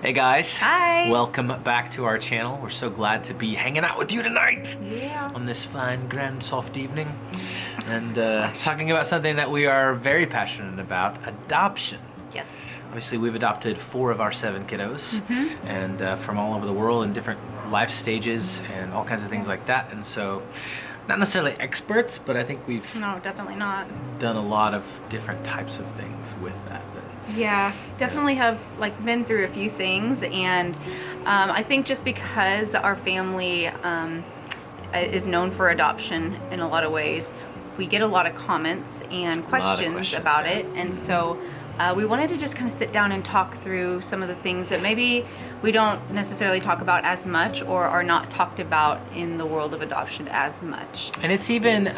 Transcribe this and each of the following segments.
Hey guys. Hi. Welcome back to our channel. We're so glad to be hanging out with you tonight. Yeah. On this fine, grand, soft evening. And talking about something that we are very passionate about, adoption. Yes. Obviously, we've adopted 4 of our 7 kiddos, and from all over the world in different life stages and all kinds of things like that. And so, not necessarily experts, but I think we've No, definitely not. done a lot of different types of things with that. Yeah, definitely have been through a few things, and I think just because our family is known for adoption in a lot of ways, we get a lot of comments and questions about it, and so we wanted to just kind of sit down and talk through some of the things that maybe we don't necessarily talk about as much or are not talked about in the world of adoption as much. And it's even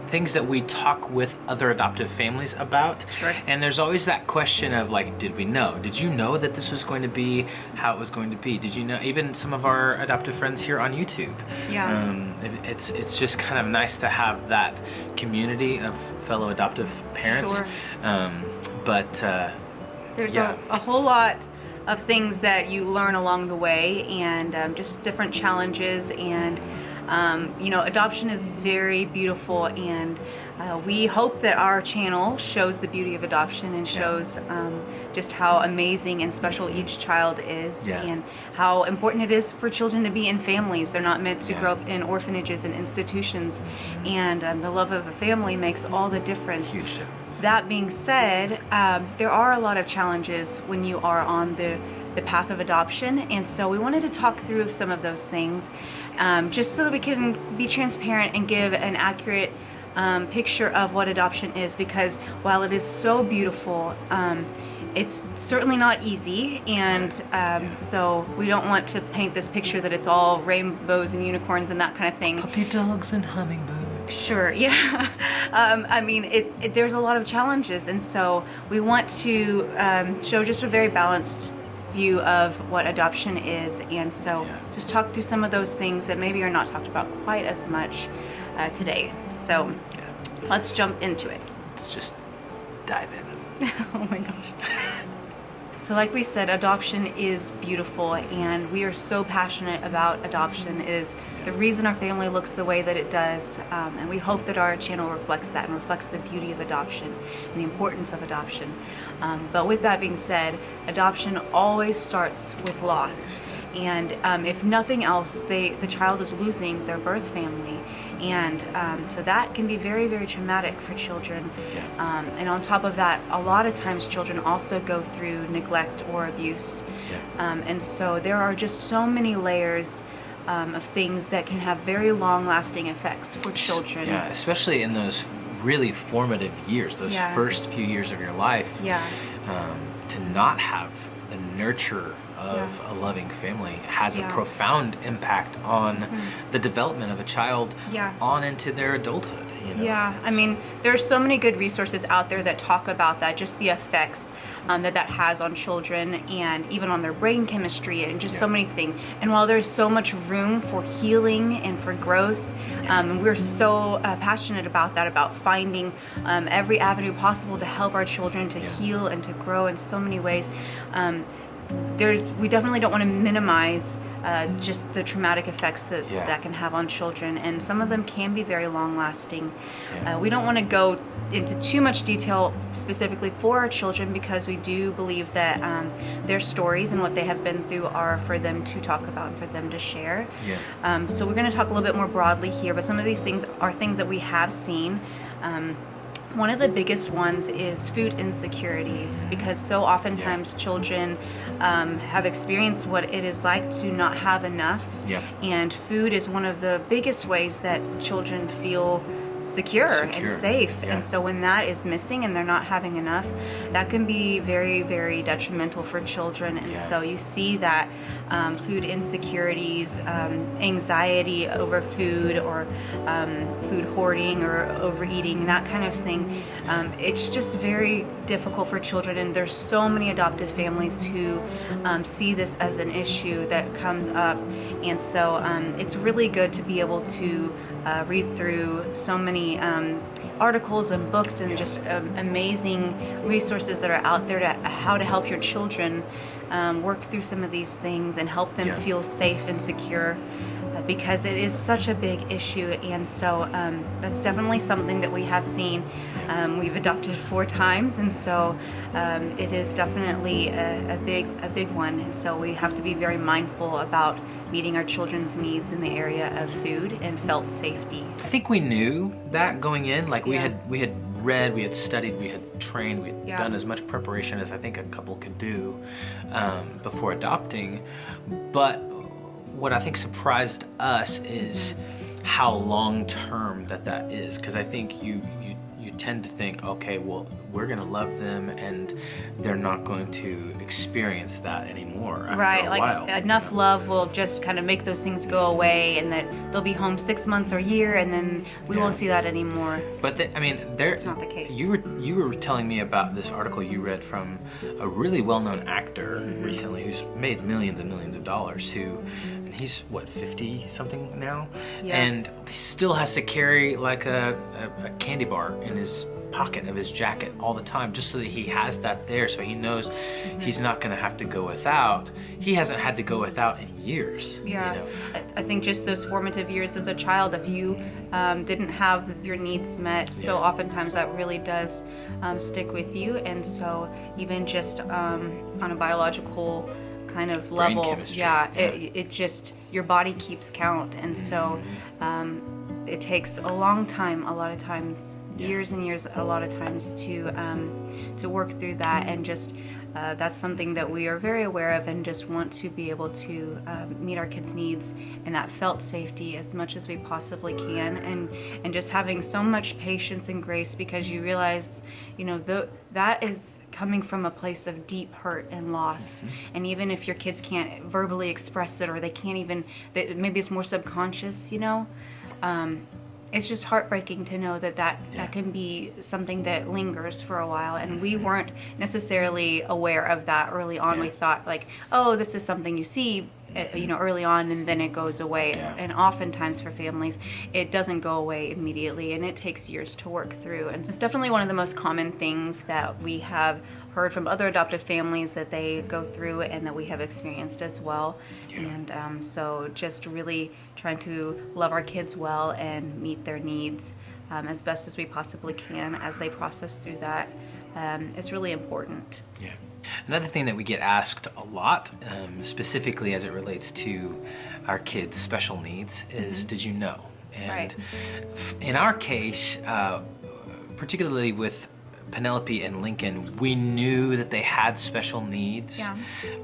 things that we talk with other adoptive families about. Sure. And there's always that question of did we know? Did you know that this was going to be how it was going to be? Did you know? Even some of our adoptive friends here on YouTube. Yeah. It's just kind of nice to have that community of fellow adoptive parents. Sure. There's a whole lot of things that you learn along the way, and just different challenges, and adoption is very beautiful, and we hope that our channel shows the beauty of adoption and shows just how amazing and special each child is, and how important it is for children to be in families. They're not meant to grow up in orphanages and institutions, and the love of a family makes all the difference. Huge difference. That being said, there are a lot of challenges when you are on the path of adoption, and so we wanted to talk through some of those things, just so that we can be transparent and give an accurate picture of what adoption is, because while it is so beautiful, it's certainly not easy, and so we don't want to paint this picture that it's all rainbows and unicorns and that kind of thing. Puppy dogs and hummingbirds. Sure, yeah. I mean, there's a lot of challenges, and so we want to show just a very balanced view of what adoption is, and so just talk through some of those things that maybe are not talked about quite as much today. So let's jump into it. Let's just dive in. Oh my gosh. So like we said, adoption is beautiful, and we are so passionate about adoption. It is the reason our family looks the way that it does, and we hope that our channel reflects that and reflects the beauty of adoption and the importance of adoption. But with that being said, adoption always starts with loss, and if nothing else, the child is losing their birth family. And so that can be very, very traumatic for children. And on top of that, a lot of times children also go through neglect or abuse. And so there are just so many layers of things that can have very long-lasting effects for children. Yeah, especially in those really formative years, those first few years of your life. To not have the nurture of a loving family has a profound impact on the development of a child on into their adulthood. I mean, there are so many good resources out there that talk about that, just the effects that has on children, and even on their brain chemistry, and just so many things. And while there's so much room for healing and for growth, and we're so passionate about that, about finding every avenue possible to help our children to heal and to grow in so many ways, we definitely don't want to minimize just the traumatic effects that can have on children, and some of them can be very long-lasting. We don't want to go into too much detail specifically for our children, because we do believe that their stories and what they have been through are for them to talk about and for them to share. So we're going to talk a little bit more broadly here, but some of these things are things that we have seen. One of the biggest ones is food insecurities, because so oftentimes children have experienced what it is like to not have enough, and food is one of the biggest ways that children feel secure and safe. And so when that is missing and they're not having enough, that can be very, very detrimental for children. And so you see that food insecurities, anxiety over food, or food hoarding or overeating, that kind of thing. It's just very difficult for children, and there's so many adoptive families who see this as an issue that comes up. And so it's really good to be able to read through so many articles and books and just amazing resources that are out there to how to help your children work through some of these things and help them feel safe and secure, because it is such a big issue. And so that's definitely something that we have seen. We've adopted 4 times, and so it is definitely a big one. And so we have to be very mindful about meeting our children's needs in the area of food and felt safety. I think we knew that going in. Like we had read, we had studied, we had trained, we had done as much preparation as I think a couple could do before adopting. But what I think surprised us is how long-term that is, because I think you tend to think, okay, well, we're going to love them and they're not going to experience that anymore after a while. Like enough love will just kind of make those things go away, and that they'll be home 6 months or a year, and then we won't see that anymore. But it's not the case. You were telling me about this article you read from a really well-known actor recently who's made millions and millions of dollars, he's what, 50 something now, and he still has to carry like a candy bar in his pocket of his jacket all the time, just so that he has that there, so he knows he's not going to have to go without. He hasn't had to go without in years. I think just those formative years as a child, if you didn't have your needs met, so oftentimes that really does stick with you. And so even just on a biological kind of level, it just, your body keeps count. And so it takes a long time, a lot of times, years and years, a lot of times, to work through that. And just that's something that we are very aware of, and just want to be able to meet our kids' needs and that felt safety as much as we possibly can, and just having so much patience and grace, because you realize, that is coming from a place of deep hurt and loss. And even if your kids can't verbally express it, or they can't even, maybe it's more subconscious, it's just heartbreaking to know that can be something that lingers for a while. And we weren't necessarily aware of that early on. We thought like, oh, this is something you see early on, and then it goes away. And oftentimes for families, it doesn't go away immediately, and it takes years to work through. And it's definitely one of the most common things that we have heard from other adoptive families that they go through, and that we have experienced as well. And so just really trying to love our kids well and meet their needs as best as we possibly can as they process through that is really important. Another thing that we get asked a lot, specifically as it relates to our kids' special needs, is did you know? And in our case, particularly with Penelope and Lincoln, we knew that they had special needs.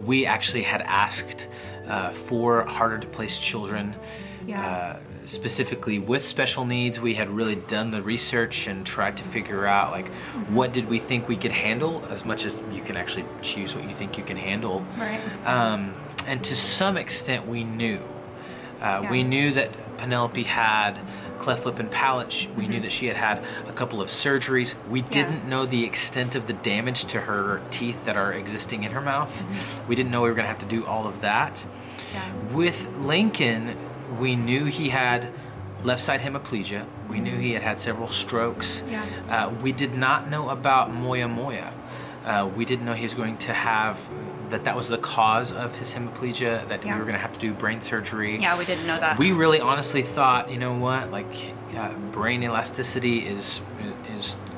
We actually had asked for harder to place children, specifically with special needs. We had really done the research and tried to figure out like what did we think we could handle, as much as you can actually choose what you think you can handle. And to some extent we knew. We knew that Penelope had cleft lip and palate. We knew that she had a couple of surgeries. We didn't know the extent of the damage to her teeth that are existing in her mouth. We didn't know we were going to have to do all of that. With Lincoln, we knew he had left side hemiplegia. We knew he had several strokes. We did not know about moya moya. We didn't know he was going to have that was the cause of his hemiplegia, that we were going to have to do brain surgery. We didn't know that. We really honestly thought, you know what, like brain elasticity is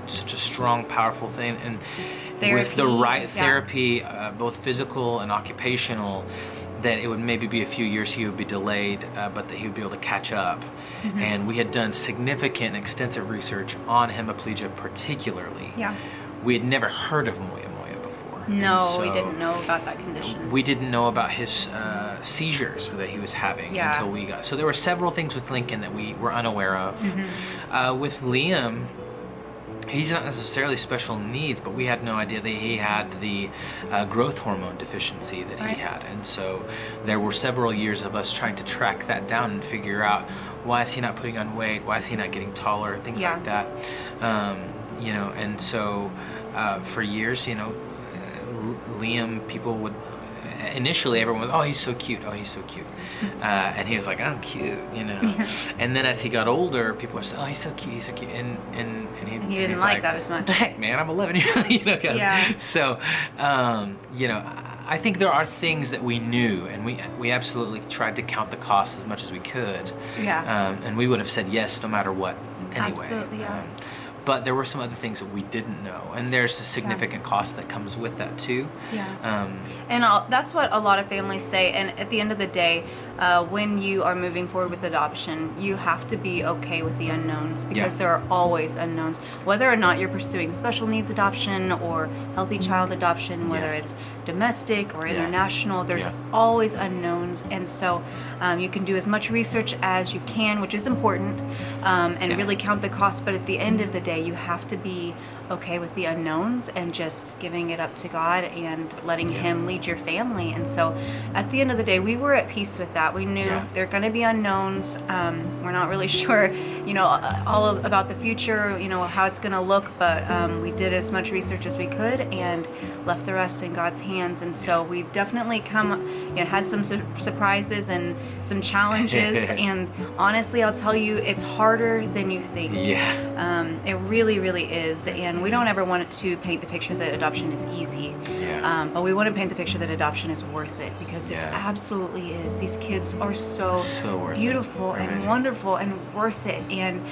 such a strong, powerful thing, and therapy, with the right therapy, both physical and occupational, that it would maybe be a few years he would be delayed, but that he would be able to catch up. And we had done significant, extensive research on hemiplegia particularly. We had never heard of moya moya before. No, so we didn't know about that condition. We didn't know about his seizures that he was having until we got. So there were several things with Lincoln that we were unaware of. With Liam, he's not necessarily special needs, but we had no idea that he had the growth hormone deficiency that he had. And so there were several years of us trying to track that down and figure out, why is he not putting on weight? Why is he not getting taller? Things like that. And so for years, Liam, people would initially everyone was, oh, he's so cute, oh, he's so cute. And he was like, I'm cute, you know. And then as he got older, people were saying, oh, he's so cute, he's so cute. And he didn't like that as much. Heck, man, I'm 11, you know. Yeah. So, you know, I think there are things that we knew, and we absolutely tried to count the cost as much as we could. Yeah. And we would have said yes no matter what anyway. Absolutely, yeah. But there were some other things that we didn't know, and there's a significant cost that comes with that too. Yeah. And that's what a lot of families say. And at the end of the day, when you are moving forward with adoption, you have to be okay with the unknowns, because there are always unknowns. Whether or not you're pursuing special needs adoption or healthy child adoption, whether it's domestic or international, there's always unknowns. And so you can do as much research as you can, which is important, and really count the cost. But at the end of the day, you have to be okay with the unknowns and just giving it up to God and letting Him lead your family. And so at the end of the day, we were at peace with that. We knew there are going to be unknowns. We're not really sure, you know, about the future, you know, how it's going to look, but we did as much research as we could and left the rest in God's hands. And so we've definitely had some surprises and some challenges. And honestly, I'll tell you, it's harder than you think. It really, really is. And we don't ever want it to paint the picture that adoption is easy. But we want to paint the picture that adoption is worth it, because it absolutely is. These kids are so beautiful and wonderful and worth it. And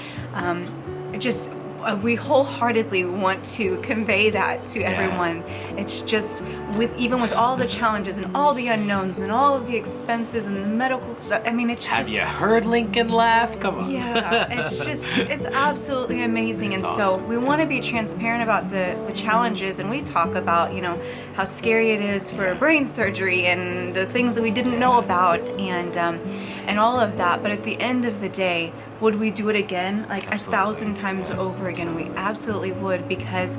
we wholeheartedly want to convey that to everyone. It's just, even with all the challenges and all the unknowns and all of the expenses and the medical stuff, I mean, it's Have you heard Lincoln laugh? Come on. It's absolutely amazing. It's awesome. So we want to be transparent about the challenges, and we talk about, you know, how scary it is for brain surgery and the things that we didn't know about, and all of that. But at the end of the day, would we do it again? Like absolutely. 1,000 times over again? Absolutely. We absolutely would, because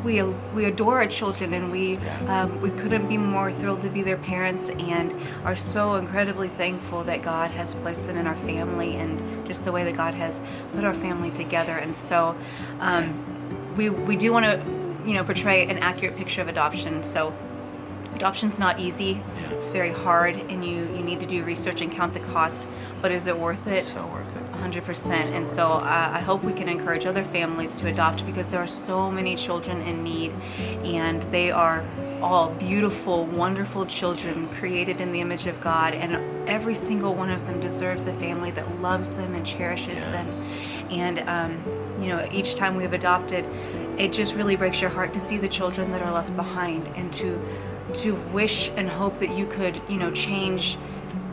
we adore our children, and we couldn't be more thrilled to be their parents, and are so incredibly thankful that God has placed them in our family, and just the way that God has put our family together. And so we do want to, you know, portray an accurate picture of adoption. So adoption's not easy. It's very hard, and you need to do research and count the costs. But is it worth it? So worth it. 100%. And so I hope we can encourage other families to adopt, because there are so many children in need, and they are all beautiful, wonderful children created in the image of God, and every single one of them deserves a family that loves them and cherishes them. And you know, each time we've adopted, it just really breaks your heart to see the children that are left behind, and to wish and hope that you could, you know, change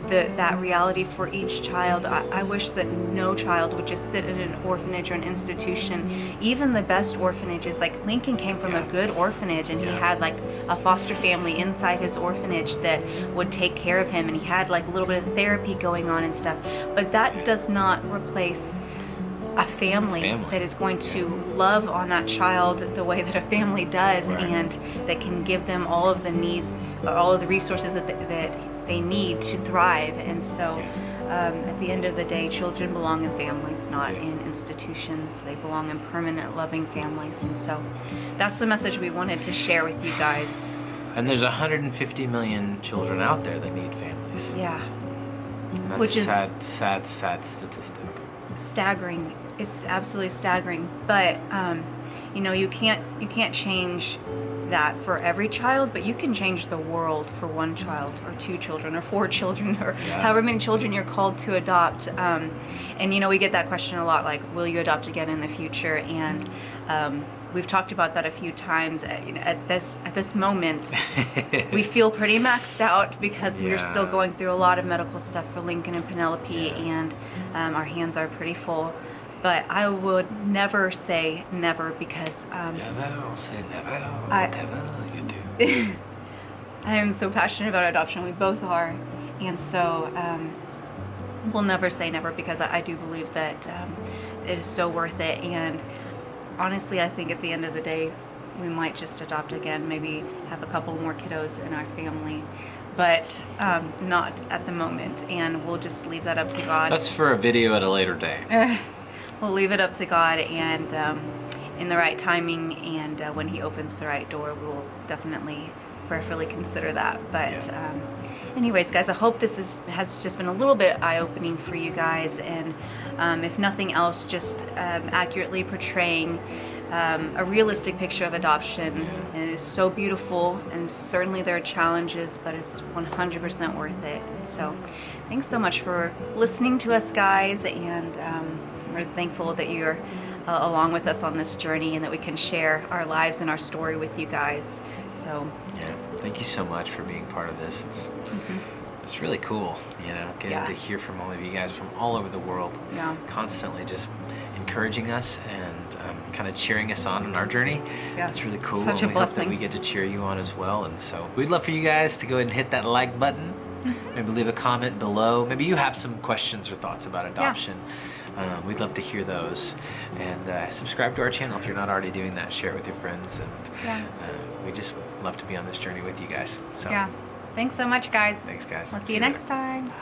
that reality for each child. I wish that no child would just sit in an orphanage or an institution. Even the best orphanages, like Lincoln came from a good orphanage, and he had like a foster family inside his orphanage that would take care of him, and he had like a little bit of therapy going on and stuff. But that does not replace a family that is going to love on that child the way that a family does, and that can give them all of the needs, or all of the resources that they need to thrive. And so at the end of the day, children belong in families, not in institutions. They belong in permanent, loving families. And so that's the message we wanted to share with you guys. And there's 150 million children out there that need families. And that's which is sad statistic. Staggering. It's absolutely staggering. But you know, you can't change that for every child, but you can change the world for one child, or 2 children, or 4 children, or however many children you're called to adopt. And you know, we get that question a lot, like, will you adopt again in the future? And we've talked about that a few times. You know, at this moment, we feel pretty maxed out, because we're still going through a lot of medical stuff for Lincoln and Penelope, and our hands are pretty full. But I would never say never, because never say never, whatever you do. I am so passionate about adoption. We both are. And so we'll never say never, because I do believe that it is so worth it. And honestly, I think at the end of the day, we might just adopt again, maybe have a couple more kiddos in our family, but not at the moment. And we'll just leave that up to God. That's for a video at a later day. We'll leave it up to God, and in the right timing, and when He opens the right door, we'll definitely prayerfully consider that. But anyways, guys, I hope this has just been a little bit eye-opening for you guys, and if nothing else, just accurately portraying a realistic picture of adoption. And it is so beautiful, and certainly there are challenges, but it's 100% worth it. So thanks so much for listening to us, guys, and we're thankful that you're along with us on this journey, and that we can share our lives and our story with you guys. So thank you so much for being part of this. It's really cool, getting to hear from all of you guys from all over the world, constantly just encouraging us and kind of cheering us on in our journey. It's really cool. Such a and we hope that we get to cheer you on as well. And so we'd love for you guys to go ahead and hit that like button. Maybe leave a comment below. Maybe you have some questions or thoughts about adoption. We'd love to hear those. And subscribe to our channel if you're not already doing that. Share it with your friends. And we just love to be on this journey with you guys. So thanks so much, guys. Thanks, guys. We'll see you next time.